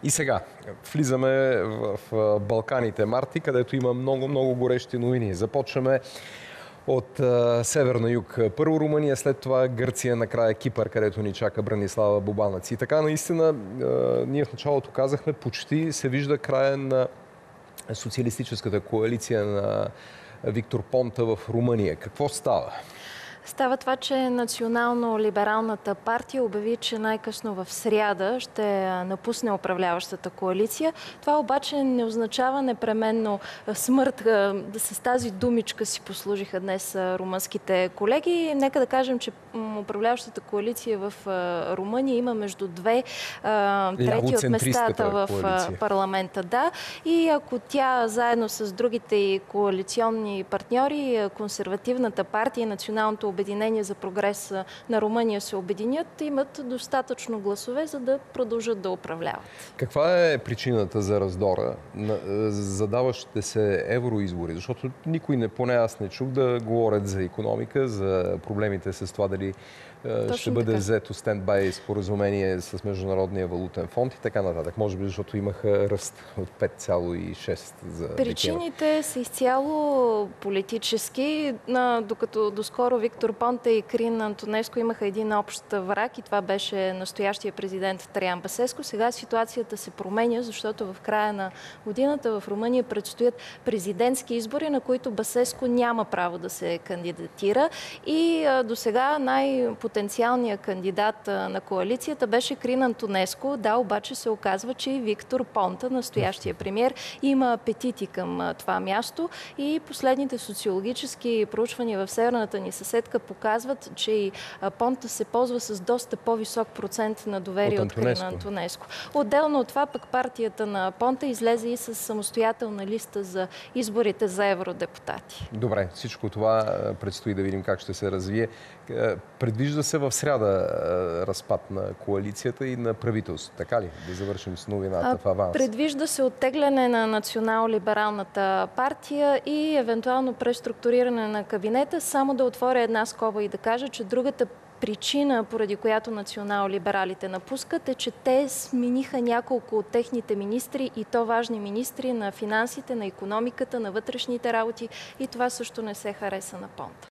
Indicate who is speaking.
Speaker 1: И сега влизаме в Балканите, Марти, където има много горещи новини. Започваме от север на юг. Първо Румъния, след това Гърция, накрая Кипър, където ни чака Бранислава Бобанац. И така, наистина, ние в началото казахме, почти се вижда края на социалистическата коалиция на Виктор Понта в Румъния. Какво става?
Speaker 2: Става това, че Национално-либералната партия обяви, че най-късно в сряда ще напусне управляващата коалиция. Това обаче не означава непременно смърт. С тази думичка си послужиха днес румънските колеги. Нека да кажем, че управляващата коалиция в Румъния има между две трети от местата в парламента. Да. И ако тя заедно с другите коалиционни партньори, консервативната партия и Националното обединение за прогрес на Румъния се обединят, имат достатъчно гласове, за да продължат да управляват.
Speaker 1: Каква е причината за раздора на задаващите се евроизбори? Защото никой, поне аз не чух да говорят за икономика, за проблемите с това дали ще бъде взето стендбай споразумение с Международния валутен фонд и така нататък. Може би, защото имаха ръст от 5,6 за
Speaker 2: причините са изцяло политически, докато доскоро Виктор Понта и Крин Антонеско имаха един общ враг и това беше настоящия президент Траян Басеско. Сега ситуацията се променя, защото в края на годината в Румъния предстоят президентски избори, на които Басеско няма право да се кандидатира и досега най-потенциалният кандидат на коалицията беше Крин Антонеско. Да, обаче се оказва, че и Виктор Понта, настоящия премиер, има апетити към това място и последните социологически проучвания в северната ни съседка показват, че и Понта се ползва с доста по-висок процент на доверие от Крин Антонеско. Отделно от това пък партията на Понта излезе и с самостоятелна листа за изборите за евродепутати.
Speaker 1: Добре, всичко това предстои да видим как ще се развие. Предвижда се в сряда разпад на коалицията и на правителството. Така ли? Да завършим с новината в аванс.
Speaker 2: Предвижда се оттегляне на Национално-либералната партия и евентуално преструктуриране на кабинета. Само да отворя една скоба и да кажа, че другата причина, поради която национал-либералите напускат, е, че те смениха няколко от техните министри и то важни министри на финансите, на икономиката, на вътрешните работи и това също не се хареса на Понта.